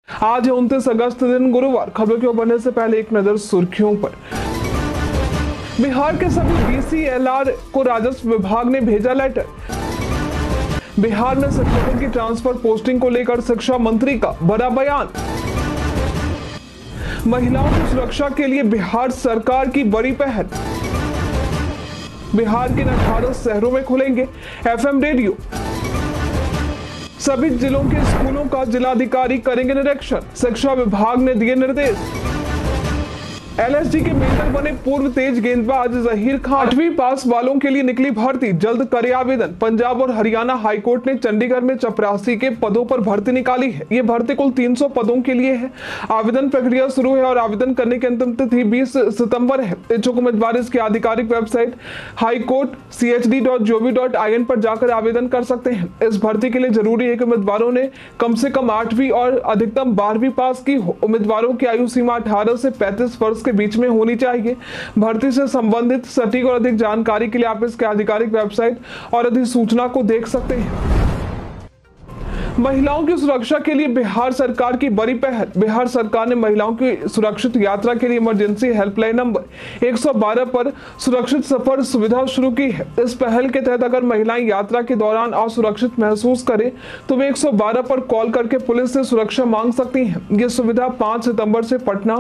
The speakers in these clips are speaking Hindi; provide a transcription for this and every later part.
आज है 29 अगस्त दिन गुरुवार। खबरों की ओर बढ़ने से पहले एक नजर सुर्खियों पर। बिहार के सभी डीसीएलआर को राजस्व विभाग ने भेजा लेटर। बिहार में शिक्षकों की ट्रांसफर पोस्टिंग को लेकर शिक्षा मंत्री का बड़ा बयान। महिलाओं की सुरक्षा के लिए बिहार सरकार की बड़ी पहल। बिहार के 18 शहरों में खुलेंगे एफएम रेडियो। सभी जिलों के स्कूलों का जिलाधिकारी करेंगे निरीक्षण, शिक्षा विभाग ने दिए निर्देश। एलएसडी के मेंटर बने पूर्व तेज गेंदबाज जहीर खान 8वीं पास वालों के लिए निकली भर्ती, जल्द करे आवेदन। पंजाब और हरियाणा हाईकोर्ट ने चंडीगढ़ में चपरासी के पदों पर भर्ती निकाली है। ये भर्ती कुल 300 पदों के लिए है। आवेदन प्रक्रिया शुरू है और आवेदन करने की अंतिम तिथि 20 सितंबर है। इच्छुक उम्मीदवार इसकी आधिकारिक वेबसाइट highcourt.chd.gov.in पर जाकर आवेदन कर सकते हैं। इस भर्ती के लिए जरूरी है कि उम्मीदवारों ने कम से कम 8वीं और अधिकतम 12वीं पास की हो। उम्मीदवारों की आयु सीमा 18 से 35 वर्ष के बीच में होनी चाहिए। भर्ती से संबंधित सटीक और अधिक जानकारी के लिए आप इसके आधिकारिक वेबसाइट और अधिसूचना को देख सकते हैं। महिलाओं की सुरक्षा के लिए बिहार सरकार की बड़ी पहल। बिहार सरकार ने महिलाओं की सुरक्षित यात्रा के लिए इमरजेंसी हेल्पलाइन नंबर 112 पर सुरक्षित सफर सुविधा शुरू की है। इस पहल के तहत अगर महिलाएं यात्रा के दौरान असुरक्षित महसूस करें तो वे 112 पर कॉल करके पुलिस से सुरक्षा मांग सकती हैं। ये सुविधा 5 सितंबर से पटना,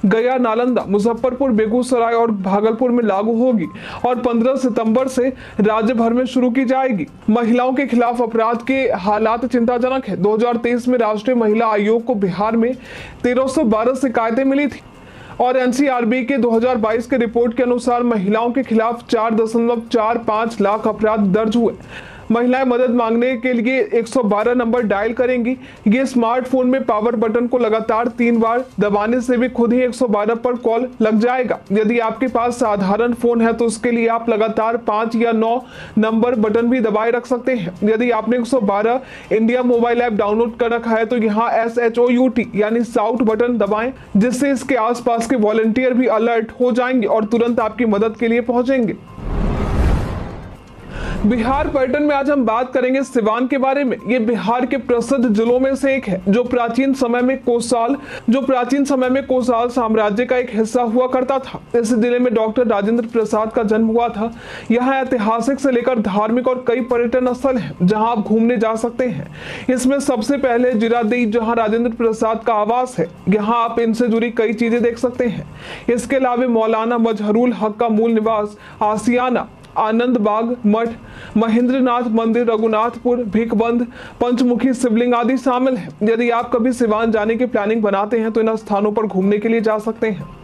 गया, नालंदा, मुजफ्फरपुर, बेगूसराय और भागलपुर में लागू होगी और 15 सितंबर से राज्य भर में शुरू की जाएगी। महिलाओं के खिलाफ अपराध के हालात चिंताजनक है। 2023 में राष्ट्रीय महिला आयोग को बिहार में 1312 शिकायतें मिली थी और एनसीआरबी के 2022 के रिपोर्ट के अनुसार महिलाओं के खिलाफ 4.45 लाख अपराध दर्ज हुए। महिलाएं मदद मांगने के लिए 112 नंबर डायल करेंगी। ये स्मार्टफोन में पावर बटन को लगातार 3 बार दबाने से भी खुद ही 112 पर कॉल लग जाएगा। यदि आपके पास साधारण फोन है तो उसके लिए आप लगातार 5 या 9 नंबर बटन भी दबाए रख सकते हैं। यदि आपने 112 इंडिया मोबाइल ऐप डाउनलोड कर रखा है तो यहाँ SHOUT यानी साउट बटन दबाएं, जिससे इसके आसपास के वॉलंटियर भी अलर्ट हो जाएंगे और तुरंत आपकी मदद के लिए पहुंचेंगे। बिहार पर्यटन में आज हम बात करेंगे सिवान के बारे में। ये बिहार के प्रसिद्ध जिलों में से एक है जो प्राचीन समय में कोसाल साम्राज्य का एक हिस्सा हुआ करता था। इस जिले में डॉक्टर राजेंद्र प्रसाद का जन्म हुआ था। यहाँ ऐतिहासिक से लेकर धार्मिक और कई पर्यटन स्थल हैं जहाँ आप घूमने जा सकते हैं। इसमें सबसे पहले जीरादेई, जहाँ राजेंद्र प्रसाद का आवास है। यहाँ आप इनसे जुड़ी कई चीजें देख सकते हैं। इसके अलावा मौलाना मजहरुल हक का मूल निवास, आसियाना, आनंद बाग मठ, महेंद्रनाथ मंदिर, रघुनाथपुर, भिकबंध, पंचमुखी शिवलिंग आदि शामिल है। यदि आप कभी सिवान जाने की प्लानिंग बनाते हैं तो इन स्थानों पर घूमने के लिए जा सकते हैं।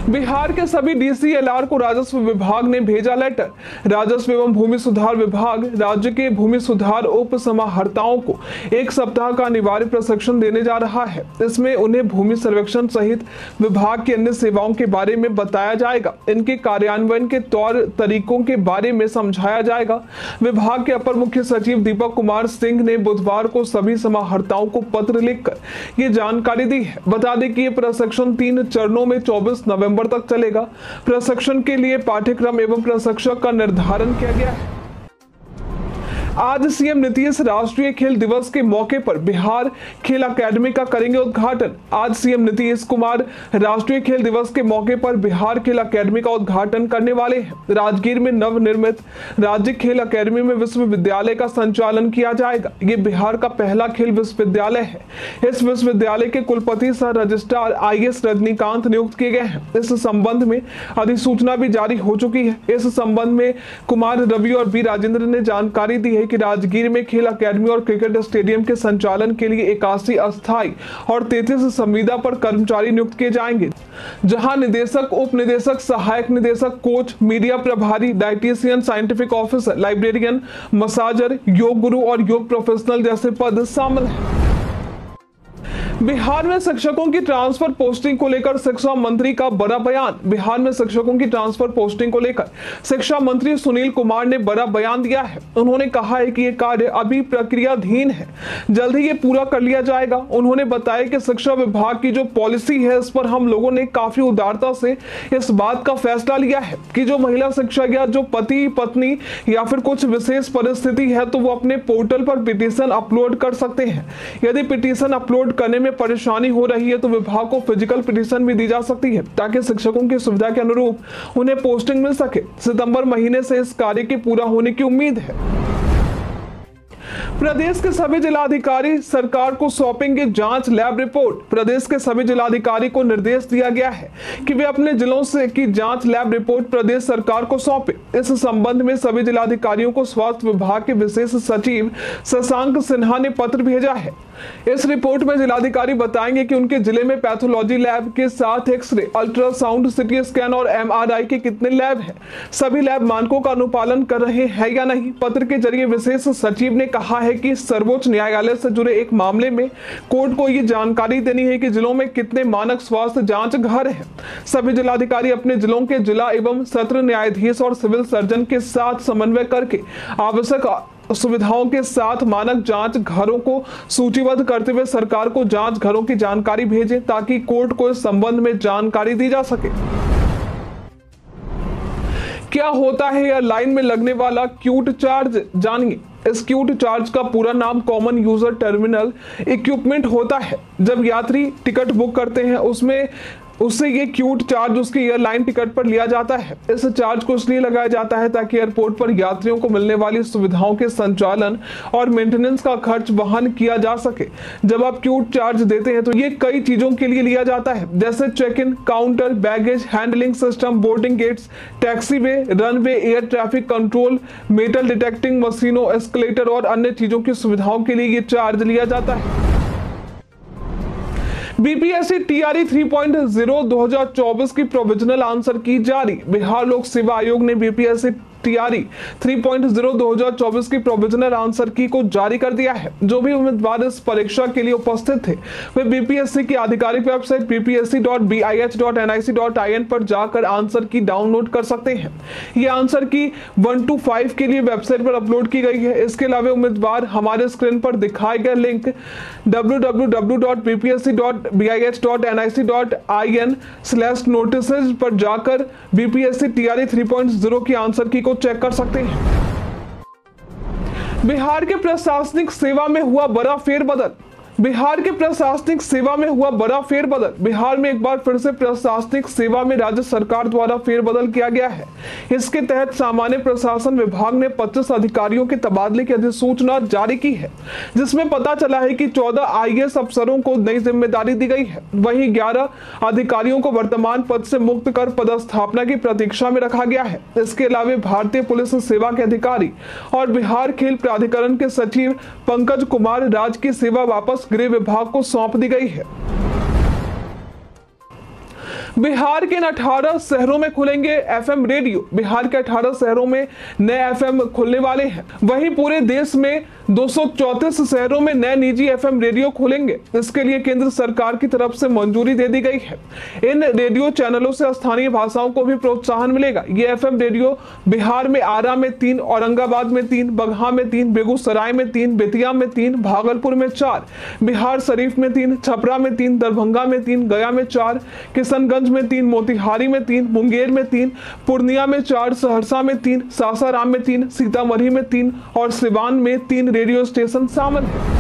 बिहार के सभी डीसीएलआर को राजस्व विभाग ने भेजा लेटर। राजस्व एवं भूमि सुधार विभाग राज्य के भूमि सुधार उप समाहर्ताओं को 1 सप्ताह का अनिवार्य प्रशिक्षण देने जा रहा है। इसमें उन्हें भूमि सर्वेक्षण सहित विभाग की अन्य सेवाओं के बारे में बताया जाएगा। इनके कार्यान्वयन के तौर तरीकों के बारे में समझाया जाएगा। विभाग के अपर मुख्य सचिव दीपक कुमार सिंह ने बुधवार को सभी समाहर्ताओं को पत्र लिखकर ये जानकारी दी है। बता दें कि ये प्रशिक्षण 3 चरणों में 24 नवंबर तक चलेगा। प्रशिक्षण के लिए पाठ्यक्रम एवं प्रशिक्षक का निर्धारण किया गया है। आज सीएम नीतीश राष्ट्रीय खेल दिवस के मौके पर बिहार खेल अकादमी का करेंगे उद्घाटन। आज सीएम नीतीश कुमार राष्ट्रीय खेल दिवस के मौके पर बिहार खेल अकादमी का उद्घाटन करने वाले हैं। राजगीर में नवनिर्मित राज्य खेल अकादमी में विश्वविद्यालय का संचालन किया जाएगा। ये बिहार का पहला खेल विश्वविद्यालय है। इस विश्वविद्यालय के कुलपति सह रजिस्ट्रार IS रजनीकांत नियुक्त किए गए हैं। इस संबंध में अधिसूचना भी जारी हो चुकी है। इस संबंध में कुमार रवि और बी राजेंद्र ने जानकारी दी है कि राजगीर में खेल अकादमी और क्रिकेट स्टेडियम के संचालन के लिए 81 अस्थायी और 33 संविदा पर कर्मचारी नियुक्त किए जाएंगे, जहां निदेशक, उप निदेशक, सहायक निदेशक, कोच, मीडिया प्रभारी, dietitian, scientific officer, librarian, massager, yoga guru और योग प्रोफेशनल जैसे पद शामिल हैं। बिहार में शिक्षकों की ट्रांसफर पोस्टिंग को लेकर शिक्षा मंत्री का बड़ा बयान। बिहार में शिक्षकों की ट्रांसफर पोस्टिंग को लेकर शिक्षा मंत्री सुनील कुमार ने बड़ा बयान दिया है। उन्होंने कहा है कि ये कार्य अभी प्रक्रियाधीन है, जल्द ही ये पूरा कर लिया जाएगा। उन्होंने बताया कि शिक्षा विभाग की जो पॉलिसी है इस पर हम लोगों ने काफी उदारता से इस बात का फैसला लिया है कि जो महिला शिक्षक या जो पति पत्नी या फिर कुछ विशेष परिस्थिति है तो वो अपने पोर्टल पर पिटीशन अपलोड कर सकते हैं। यदि पिटीशन अपलोड करने में परेशानी हो रही है तो विभाग को फिजिकल पिटीशन भी दी जा सकती है ताकि शिक्षकों की सुविधा के अनुरूप उन्हें पोस्टिंग मिल सके। सितंबर महीने से इस कार्य के पूरा होने की उम्मीद है। प्रदेश के सभी जिलाधिकारी सरकार को सौंपेंगे जांच लैब रिपोर्ट। प्रदेश के सभी जिलाधिकारी को निर्देश दिया गया है कि वे अपने जिलों से की जांच लैब रिपोर्ट प्रदेश सरकार को सौंपे। इस संबंध में सभी जिलाधिकारियों को स्वास्थ्य विभाग के विशेष सचिव शशांक सिन्हा ने पत्र भेजा है। इस रिपोर्ट में जिलाधिकारी बताएंगे कि उनके जिले में पैथोलॉजी लैब के साथ एक्सरे, अल्ट्रासाउंड, सिटी स्कैन और एमआरआई के कितने लैब हैं, सभी लैब मानकों का अनुपालन कर रहे हैं या नहीं। पत्र के जरिए विशेष सचिव ने कहा है कि सर्वोच्च न्यायालय से जुड़े एक मामले में कोर्ट को ये जानकारी देनी है कि जिलों में कितने मानक स्वास्थ्य जांच घर हैं। सभी जिलाधिकारी अपने जिलों के जिला एवं सत्र न्यायाधीश और सिविल सर्जन के साथ समन्वय करके आवश्यक सुविधाओं के साथ मानक जांच घरों को सूचीबद्ध करते हुए सरकार को जांच घरों की जानकारी भेजें ताकि कोर्ट को इस संबंध में जानकारी दी जा सके। क्या होता है यह लाइन में लगने वाला क्यूट चार्ज, जानिए। इस क्यूट चार्ज का पूरा नाम कॉमन यूजर टर्मिनल इक्विपमेंट होता है। जब यात्री टिकट बुक करते हैं उससे ये क्यूट चार्ज उसकी एयरलाइन टिकट पर लिया जाता है। इस चार्ज को इसलिए लगाया जाता है ताकि एयरपोर्ट पर यात्रियों को मिलने वाली सुविधाओं के संचालन और मेंटेनेंस का खर्च वहन किया जा सके। जब आप क्यूट चार्ज देते हैं तो ये कई चीजों के लिए लिया जाता है, जैसे check in counter, baggage handling system, boarding gates, taxiway, runway, air traffic control, metal detecting मशीनों, एस्केलेटर और अन्य चीजों की सुविधाओं के लिए ये चार्ज लिया जाता है। बीपीएससी टीआरई 3.0 2024 की प्रोविजनल आंसर की जारी। बिहार लोक सेवा आयोग ने बीपीएससी टीआरई 3.0 2024 की प्रोविजनल आंसर की को जारी कर दिया है। जो भी उम्मीदवार इस परीक्षा के लिए उपस्थित थे वे बीपीएससी की आधिकारिक वेबसाइट bpsc.bih.nic.in पर जाकर आंसर की डाउनलोड कर सकते हैं। ये आंसर की 1 to 5 के लिए वेबसाइट पर अपलोड की गई है। इसके अलावा उम्मीदवार हमारे स्क्रीन पर दिखाए गए लिंक www.bpsc.bih.nic.in/notices पर जाकर बीपीएससी टीआरई 3.0 की आंसर की को चेक कर सकते हैं। बिहार के प्रशासनिक सेवा में हुआ बड़ा फेरबदल। बिहार के प्रशासनिक सेवा में हुआ बड़ा फेरबदल। बिहार में एक बार फिर से प्रशासनिक सेवा में राज्य सरकार द्वारा फेरबदल किया गया है। इसके तहत सामान्य प्रशासन विभाग ने 25 अधिकारियों के तबादले की अधिसूचना जारी की है, जिसमें पता चला है कि 14 आईएएस अफसरों को नई जिम्मेदारी दी गई है। वहीं 11 अधिकारियों को वर्तमान पद से मुक्त कर पदस्थापना की प्रतीक्षा में रखा गया है। इसके अलावा भारतीय पुलिस सेवा के अधिकारी और बिहार खेल प्राधिकरण के सचिव पंकज कुमार राज की सेवा वापस गृह विभाग को सौंप दी गई है। बिहार के 18 शहरों में खुलेंगे एफएम रेडियो। बिहार के 18 शहरों में नए एफएम खुलने वाले हैं। वहीं पूरे देश में 234 शहरों में नए निजी एफएम रेडियो खुलेंगे। इसके लिए केंद्र सरकार की तरफ से मंजूरी दे दी गई है। इन रेडियो चैनलों से स्थानीय भाषाओं को भी प्रोत्साहन मिलेगा। ये एफएम रेडियो बिहार में आरा में 3, औरंगाबाद में 3, बगहा में 3, बेगूसराय में 3, बेतिया में 3, भागलपुर में 4, बिहार शरीफ में 3, छपरा में 3, दरभंगा में 3, गया में 4, किशनगंज में 3, मोतिहारी में 3, मुंगेर में 3, पूर्णिया में 4, सहरसा में 3, सासाराम में 3, सीतामढ़ी में 3 और सिवान में 3 रेडियो स्टेशन शामिल है।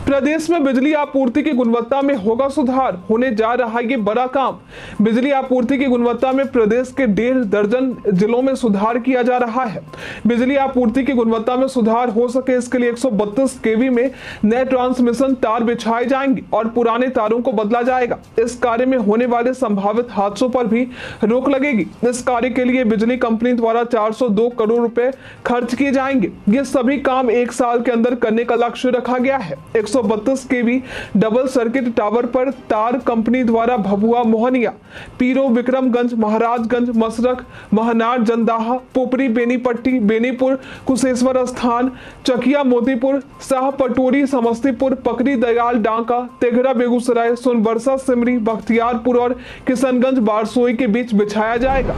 प्रदेश में बिजली आपूर्ति की गुणवत्ता में होगा सुधार। होने जा रहा है ये बड़ा काम। बिजली आपूर्ति की गुणवत्ता में प्रदेश के 1.5 दर्जन जिलों में सुधार किया जा रहा है। बिजली आपूर्ति की गुणवत्ता में सुधार हो सके इसके लिए 132 केवी में नए ट्रांसमिशन तार बिछाए जाएंगे और पुराने तारों को बदला जाएगा। इस कार्य में होने वाले संभावित हादसों पर भी रोक लगेगी। इस कार्य के लिए बिजली कंपनी द्वारा 402 करोड़ रुपए खर्च किए जाएंगे। ये सभी काम 1 साल के अंदर करने का लक्ष्य रखा गया है। 132 केवी डबल सर्किट टावर पर तार कंपनी द्वारा भभुआ, मोहनिया, पीरो, विक्रमगंज, महाराजगंज, मसरख, महनार, जंदाहा, पोपरी, बेनीपट्टी, बेनीपुर, कुशेश्वर स्थान, चकिया, मोतीपुर, शाह पटोरी, समस्तीपुर, पकड़ी दयाल, डांका, तेघरा, बेगूसराय, सोनबरसा, सिमरी, बख्तियारपुर और किशनगंज, बारसोई के बीच बिछाया जाएगा।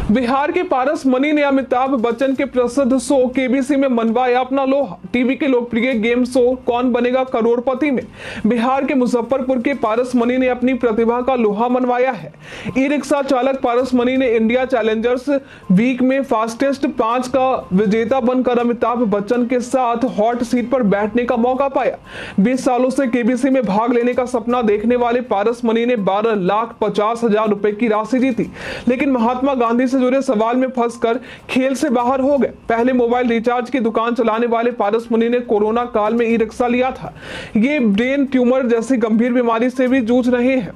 बिहार के पारस मनी ने अमिताभ बच्चन के प्रसिद्ध शो केबीसी में मनवाया अपना लोहा। टीवी के लोकप्रिय गेम शो कौन बनेगा करोड़पति में बिहार के मुजफ्फरपुर के पारस मनी ने अपनी प्रतिभा का लोहा मनवाया है। ई रिक्शा चालक पारस मनी ने इंडिया चैलेंजर्स वीक में फास्टेस्ट 5 का विजेता बनकर अमिताभ बच्चन के साथ हॉट सीट पर बैठने का मौका पाया। 20 सालों से केबीसी में भाग लेने का सपना देखने वाले पारस मनी ने 12,50,000 रुपए की राशि जीती, लेकिन महात्मा गांधी से जुड़े सवाल में फंसकर खेल से बाहर हो गए। पहले मोबाइल रिचार्ज की दुकान चलाने वाले पारस मुनि ने कोरोना काल में ई रिक्शा लिया था। ये ब्रेन ट्यूमर जैसी गंभीर बीमारी से भी जूझ रहे हैं।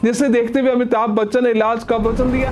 जिसे देखते हुए अमिताभ बच्चन ने इलाज का वचन दिया।